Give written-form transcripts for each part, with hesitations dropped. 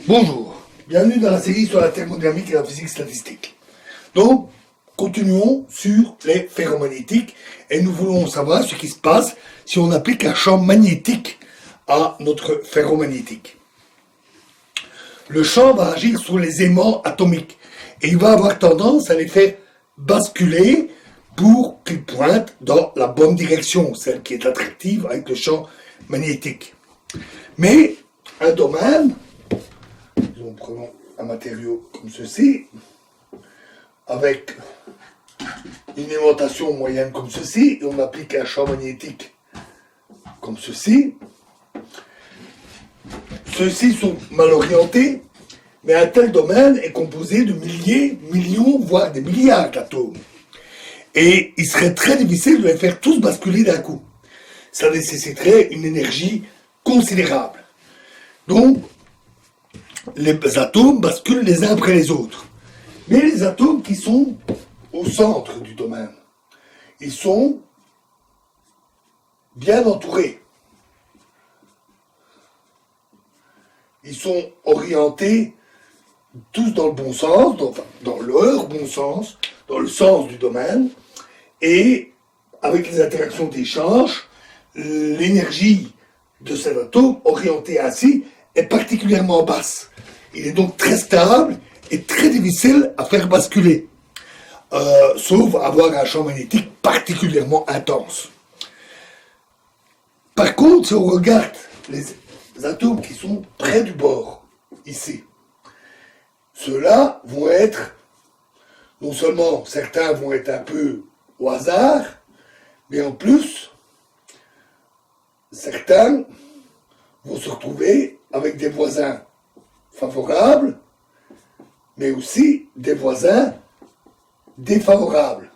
Bonjour, bienvenue dans la série sur la thermodynamique et la physique statistique. Donc, continuons sur les ferromagnétiques et nous voulons savoir ce qui se passe si on applique un champ magnétique à notre ferromagnétique. Le champ va agir sur les aimants atomiques et il va avoir tendance à les faire basculer pour qu'ils pointent dans la bonne direction, celle qui est attractive avec le champ magnétique. Mais un domaine, nous prenons un matériau comme ceci, avec une aimantation moyenne comme ceci, et on applique un champ magnétique comme ceci. Ceux-ci sont mal orientés, mais un tel domaine est composé de milliers, millions, voire des milliards d'atomes. Et il serait très difficile de les faire tous basculer d'un coup. Ça nécessiterait une énergie considérable. Donc, les atomes basculent les uns après les autres. Mais les atomes qui sont au centre du domaine, ils sont bien entourés. Ils sont orientés tous dans le bon sens, dans leur bon sens, dans le sens du domaine, et avec les interactions d'échange, l'énergie de cet atome orienté ainsi est particulièrement basse. Il est donc très stable et très difficile à faire basculer, sauf avoir un champ magnétique particulièrement intense. Par contre, si on regarde les atomes qui sont près du bord, ici, ceux-là vont être, non seulement certains vont être un peu au hasard, mais en plus, certains vont se retrouver avec des voisins favorables, mais aussi des voisins défavorables.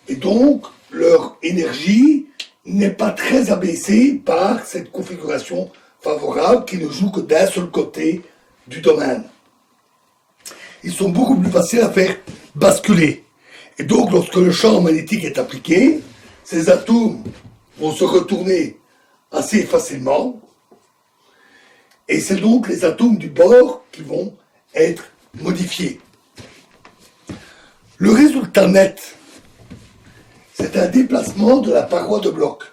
Et donc, leur énergie n'est pas très abaissée par cette configuration favorable qui ne joue que d'un seul côté du domaine. Ils sont beaucoup plus faciles à faire basculer. Et donc, lorsque le champ magnétique est appliqué, ces atomes vont se retourner assez facilement. Et c'est donc les atomes du bord qui vont être modifiés. Le résultat net, c'est un déplacement de la paroi de bloc.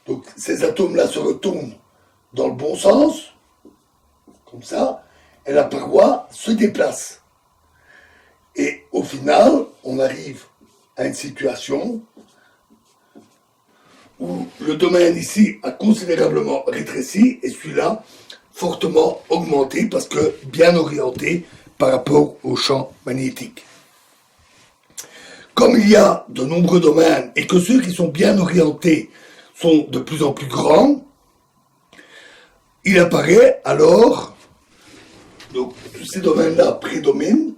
Donc ces atomes-là se retournent dans le bon sens, comme ça, et la paroi se déplace. Et au final, on arrive à une situation où le domaine ici a considérablement rétréci et celui-là fortement augmenté parce que bien orienté par rapport au champ magnétique. Comme il y a de nombreux domaines et que ceux qui sont bien orientés sont de plus en plus grands, il apparaît alors, donc tous ces domaines-là prédominent,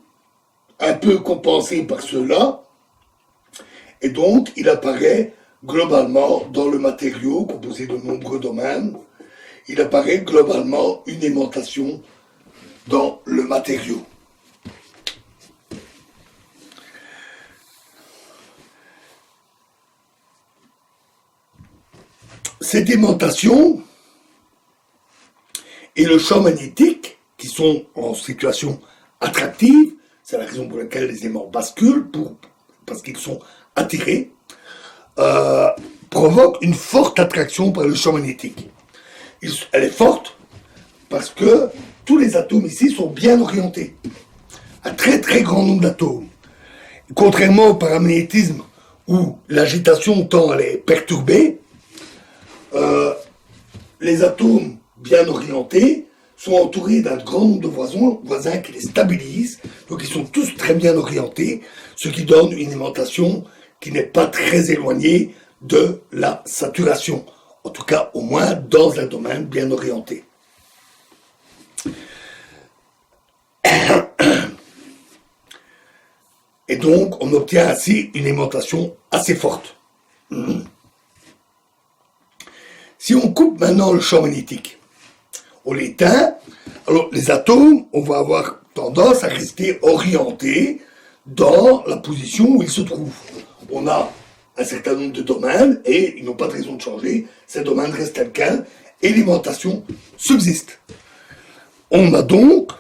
un peu compensés par ceux-là, et donc il apparaît globalement dans le matériau composé de nombreux domaines, il apparaît globalement une aimantation dans le matériau. Cette aimantation et le champ magnétique, qui sont en situation attractive, c'est la raison pour laquelle les aimants basculent, parce qu'ils sont attirés, provoque une forte attraction par le champ magnétique. Elle est forte parce que tous les atomes ici sont bien orientés. Un très très grand nombre d'atomes. Contrairement au paramagnétisme où l'agitation tend à les perturber, les atomes bien orientés sont entourés d'un grand nombre de voisins qui les stabilisent, donc ils sont tous très bien orientés, ce qui donne une aimantation qui n'est pas très éloignée de la saturation, en tout cas au moins dans un domaine bien orienté. Et donc on obtient ainsi une aimantation assez forte. Si on coupe maintenant le champ magnétique, on l'éteint, alors les atomes, on va avoir tendance à rester orientés dans la position où ils se trouvent. On a un certain nombre de domaines et ils n'ont pas de raison de changer. Ces domaines restent tels quels et l'aimantation subsiste. On a donc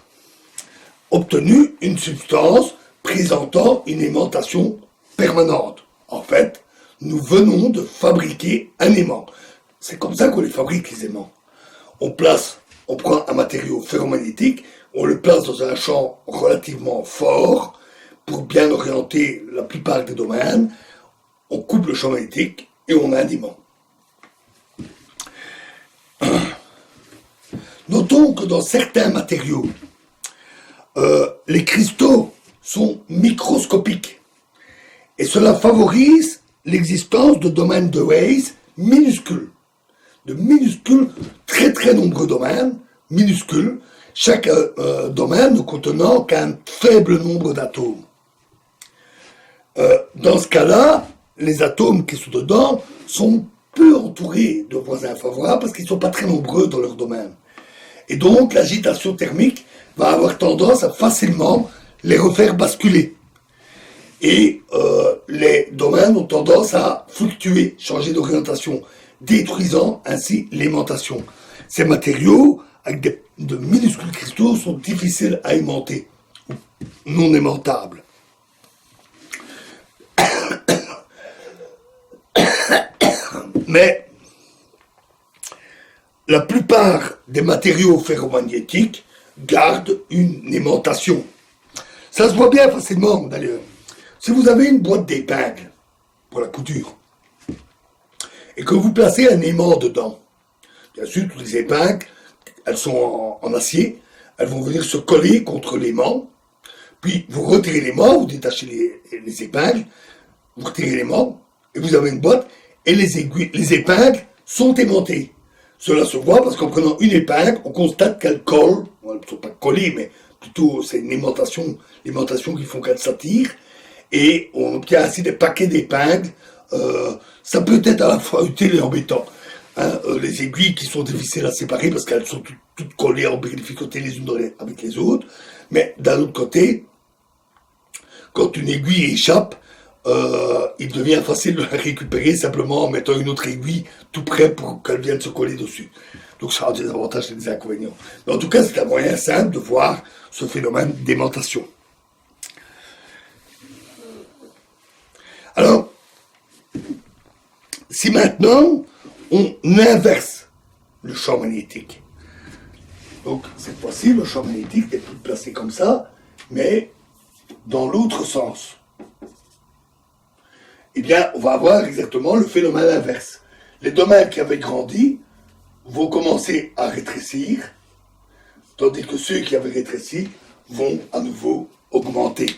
obtenu une substance présentant une aimantation permanente. En fait, nous venons de fabriquer un aimant. C'est comme ça qu'on les fabrique, les aimants. On prend un matériau ferromagnétique, on le place dans un champ relativement fort pour bien orienter la plupart des domaines. On coupe le champ magnétique et on a un aimant. Notons que dans certains matériaux, les cristaux sont microscopiques et cela favorise l'existence de domaines de Weiss minuscules, très très nombreux domaines minuscules, chaque domaine ne contenant qu'un faible nombre d'atomes. Dans ce cas-là, les atomes qui sont dedans sont peu entourés de voisins favorables parce qu'ils ne sont pas très nombreux dans leur domaine. Et donc l'agitation thermique va avoir tendance à facilement les refaire basculer. Et les domaines ont tendance à fluctuer, changer d'orientation, détruisant ainsi l'aimantation. Ces matériaux, avec de minuscules cristaux, sont difficiles à aimanter, non aimantables. Mais la plupart des matériaux ferromagnétiques gardent une aimantation. Ça se voit bien facilement d'ailleurs. Si vous avez une boîte d'épingles pour la couture et que vous placez un aimant dedans, bien sûr, toutes les épingles, elles sont en acier, elles vont venir se coller contre l'aimant, puis vous retirez l'aimant, vous détachez les épingles, vous retirez l'aimant, et vous avez une boîte, et les épingles sont aimantées. Cela se voit parce qu'en prenant une épingle, on constate qu'elle colle, elles ne sont pas collées, mais plutôt c'est une aimantation qui font qu'elles s'attirent, et on obtient ainsi des paquets d'épingles. Ça peut être à la fois utile et embêtant. Les aiguilles qui sont difficiles à séparer parce qu'elles sont toutes collées en difficulté les unes avec les autres, mais d'un autre côté, quand une aiguille échappe, il devient facile de la récupérer simplement en mettant une autre aiguille tout près pour qu'elle vienne se coller dessus. Donc ça a des avantages et des inconvénients. Mais en tout cas, c'est un moyen simple de voir ce phénomène d'aimantation. Alors, si maintenant on inverse le champ magnétique, donc cette fois-ci le champ magnétique n'est plus placé comme ça, mais dans l'autre sens, eh bien on va avoir exactement le phénomène inverse. Les domaines qui avaient grandi vont commencer à rétrécir, tandis que ceux qui avaient rétréci vont à nouveau augmenter,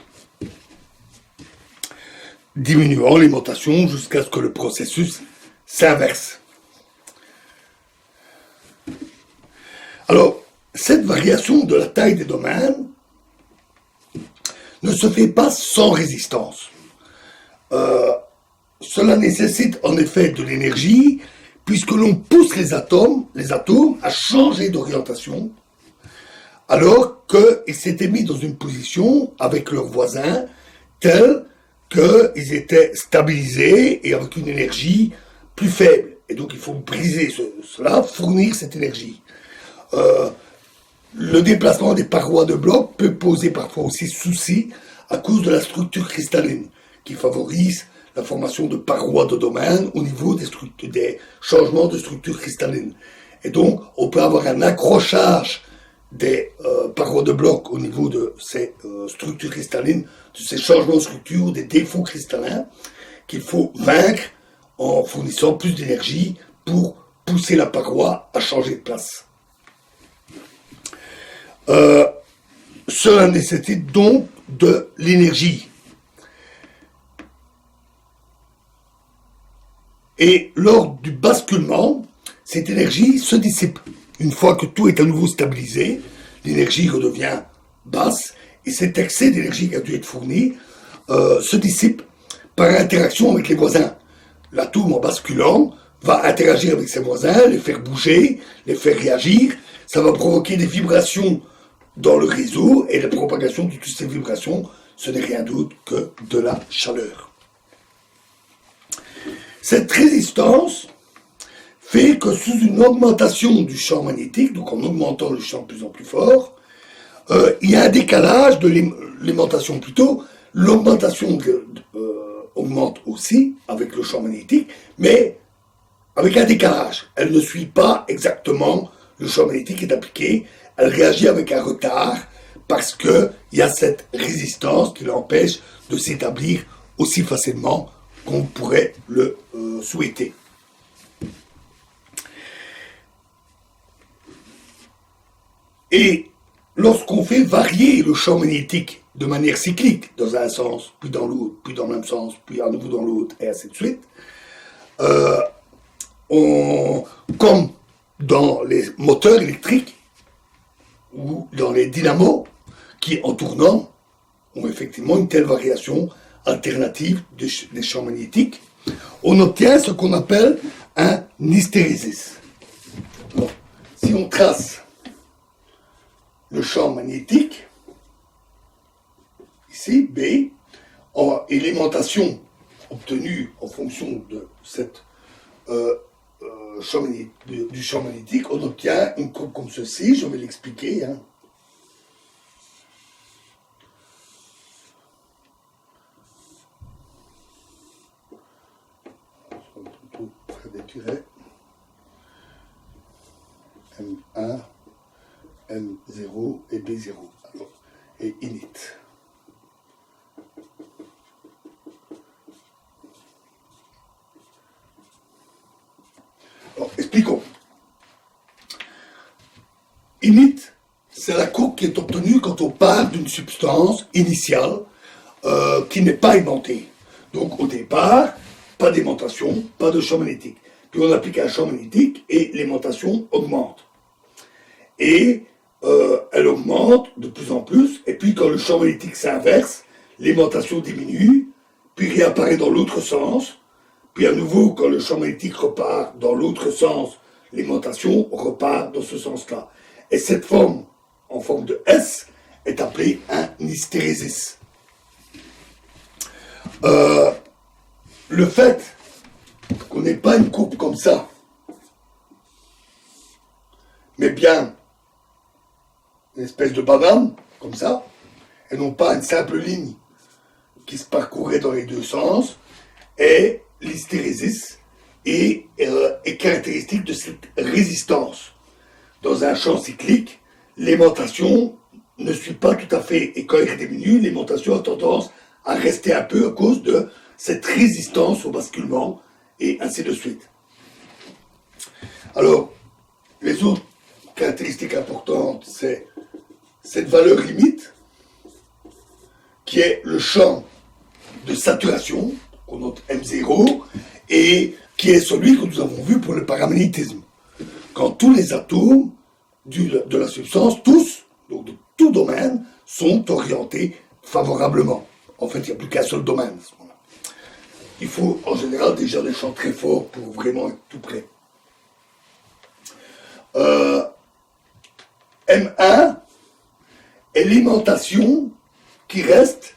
diminuant l'aimantation jusqu'à ce que le processus s'inverse. Alors, cette variation de la taille des domaines ne se fait pas sans résistance. Cela nécessite en effet de l'énergie, puisque l'on pousse les atomes à changer d'orientation, alors qu'ils s'étaient mis dans une position avec leurs voisins telle qu'ils étaient stabilisés et avec une énergie plus faible. Et donc il faut briser cela, fournir cette énergie. Le déplacement des parois de bloc peut poser parfois aussi souci à cause de la structure cristalline, qui favorise la formation de parois de domaine au niveau des changements de structure cristalline. Et donc, on peut avoir un accrochage des parois de bloc au niveau de ces structures cristallines, de ces changements de structure, des défauts cristallins, qu'il faut vaincre en fournissant plus d'énergie pour pousser la paroi à changer de place. Cela nécessite donc de l'énergie. Et lors du basculement, cette énergie se dissipe. Une fois que tout est à nouveau stabilisé, l'énergie redevient basse et cet excès d'énergie qui a dû être fourni se dissipe par interaction avec les voisins. L'atome en basculant va interagir avec ses voisins, les faire bouger, les faire réagir. Ça va provoquer des vibrations dans le réseau et la propagation de toutes ces vibrations, ce n'est rien d'autre que de la chaleur. Cette résistance fait que sous une augmentation du champ magnétique, donc en augmentant le champ de plus en plus fort, il y a un décalage de l'aimantation plutôt. L'augmentation augmente aussi avec le champ magnétique, mais avec un décalage. Elle ne suit pas exactement le champ magnétique qui est appliqué, elle réagit avec un retard parce qu'il y a cette résistance qui l'empêche de s'établir aussi facilement qu'on pourrait le souhaiter. Et lorsqu'on fait varier le champ magnétique de manière cyclique, dans un sens, puis dans l'autre, puis dans le même sens, puis à nouveau dans l'autre, et ainsi de suite, comme dans les moteurs électriques ou dans les dynamos, qui en tournant ont effectivement une telle variation alternative des champs magnétiques, on obtient ce qu'on appelle un hystérésis. Alors, si on trace le champ magnétique, ici, B, et l'aimantation obtenue en fonction de cette du champ magnétique, on obtient une courbe comme ceci, je vais l'expliquer. Hein. Plutôt près des tirets. M1, M0 et B0. Alors, et init. Alors, expliquons. Init, c'est la courbe qui est obtenue quand on part d'une substance initiale qui n'est pas aimantée. Donc, au départ, pas d'aimantation, pas de champ magnétique. Puis on applique un champ magnétique et l'aimantation augmente. Et elle augmente de plus en plus, et puis quand le champ magnétique s'inverse, l'aimantation diminue, puis réapparaît dans l'autre sens, puis à nouveau, quand le champ magnétique repart dans l'autre sens, l'aimantation repart dans ce sens-là. Et cette forme, en forme de S, est appelée un hystérésis. Le fait qu'on n'ait pas une courbe comme ça, mais bien une espèce de banane, comme ça, et non pas une simple ligne qui se parcourait dans les deux sens, est l'hystérésis et est caractéristique de cette résistance. Dans un champ cyclique, l'aimantation ne suit pas tout à fait, et quand il diminue, l'aimantation a tendance à rester un peu à cause de cette résistance au basculement, et ainsi de suite. Alors, les autres caractéristiques importantes, c'est cette valeur limite, qui est le champ de saturation, qu'on note M0, et qui est celui que nous avons vu pour le paramagnétisme. Quand tous les atomes de la substance, tous, donc de tout domaine, sont orientés favorablement. En fait, il n'y a plus qu'un seul domaine à ce moment-là. Il faut en général déjà des champs très forts pour vraiment être tout près. M1 est l'aimantation qui reste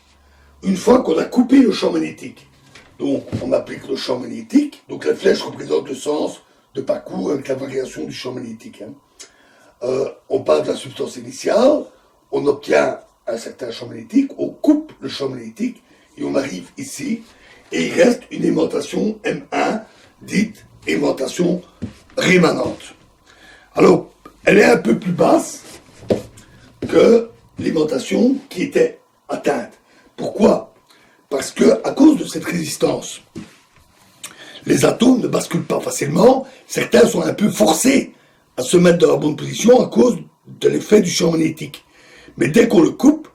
une fois qu'on a coupé le champ magnétique. Donc, on applique le champ magnétique. Donc, la flèche représente le sens de parcours avec la variation du champ magnétique. On part de la substance initiale, on obtient un certain champ magnétique, on coupe le champ magnétique et on arrive ici. Et il reste une aimantation M1, dite aimantation rémanente. Alors, elle est un peu plus basse que l'aimantation qui était atteinte. Pourquoi ? Parce que, à cause de cette résistance, les atomes ne basculent pas facilement, certains sont un peu forcés à se mettre dans la bonne position à cause de l'effet du champ magnétique. Mais dès qu'on le coupe,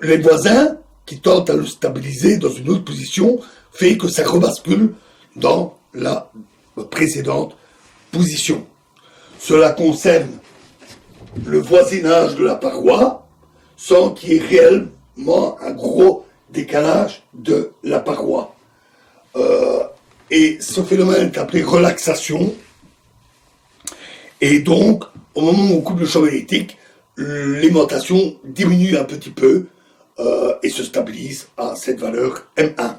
les voisins qui tentent à le stabiliser dans une autre position fait que ça rebascule dans la précédente position. Cela concerne le voisinage de la paroi sans qu'il y ait réellement un gros décalage de la paroi. Et ce phénomène est appelé relaxation. Et donc, au moment où on coupe le champ magnétique, l'aimantation diminue un petit peu et se stabilise à cette valeur M1.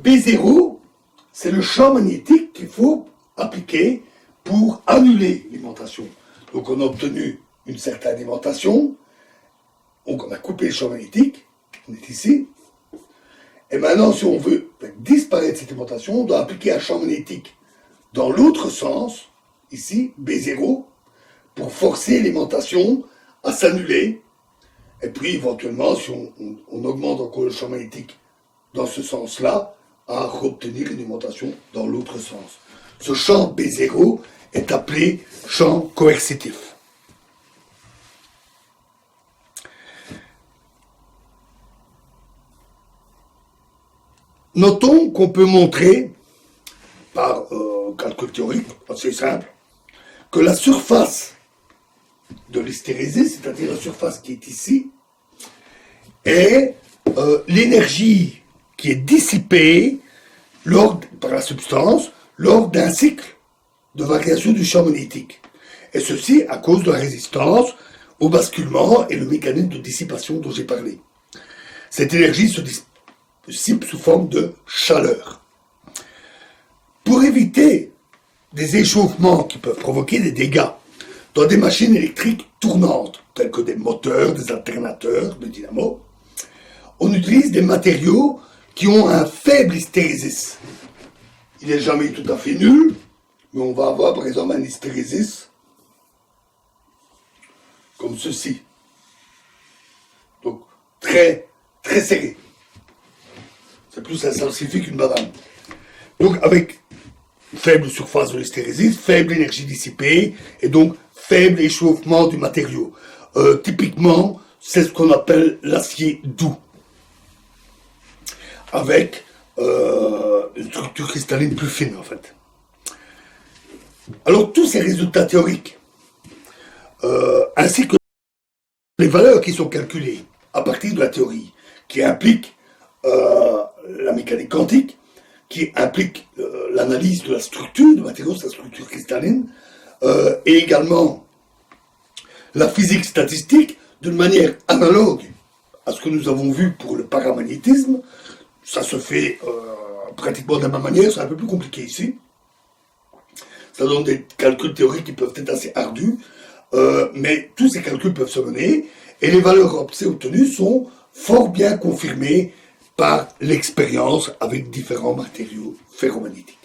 B0, c'est le champ magnétique qu'il faut appliquer pour annuler l'alimentation. Donc on a obtenu une certaine alimentation, donc on a coupé le champ magnétique, on est ici, et maintenant si on veut faire disparaître cette alimentation, on doit appliquer un champ magnétique dans l'autre sens, ici, B0, pour forcer l'alimentation à s'annuler, et puis éventuellement, si on augmente encore le champ magnétique dans ce sens-là, à obtenir une alimentation dans l'autre sens. Ce champ B0 est appelé champ coercitif. Notons qu'on peut montrer, par calcul théorique assez simple, que la surface de l'hystérésis, c'est-à-dire la surface qui est ici, est l'énergie qui est dissipée par la substance lors d'un cycle de variation du champ magnétique. Et ceci à cause de la résistance au basculement et le mécanisme de dissipation dont j'ai parlé. Cette énergie se dissipe sous forme de chaleur. Pour éviter des échauffements qui peuvent provoquer des dégâts dans des machines électriques tournantes, telles que des moteurs, des alternateurs, des dynamos, on utilise des matériaux qui ont un faible hystérésis. Il n'est jamais tout à fait nul, mais on va avoir par exemple un hystérésis comme ceci. Donc très serré. C'est plus un salsifique qu'une banane. Donc avec faible surface de l'hystérésis, faible énergie dissipée, et donc faible échauffement du matériau. Typiquement, c'est ce qu'on appelle l'acier doux, avec une structure cristalline plus fine en fait. Alors tous ces résultats théoriques, ainsi que les valeurs qui sont calculées à partir de la théorie, qui impliquent la mécanique quantique, qui implique l'analyse de la structure du matériau, sa structure cristalline, et également la physique statistique, d'une manière analogue à ce que nous avons vu pour le paramagnétisme. Ça se fait pratiquement de la même manière, c'est un peu plus compliqué ici. Ça donne des calculs théoriques qui peuvent être assez ardus, mais tous ces calculs peuvent se mener, et les valeurs obtenues sont fort bien confirmées par l'expérience avec différents matériaux ferromagnétiques.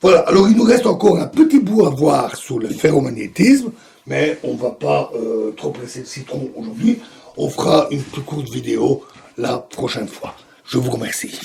Voilà, alors il nous reste encore un petit bout à voir sur le ferromagnétisme, mais on ne va pas trop presser le citron aujourd'hui. On fera une plus courte vidéo la prochaine fois. Je vous remercie.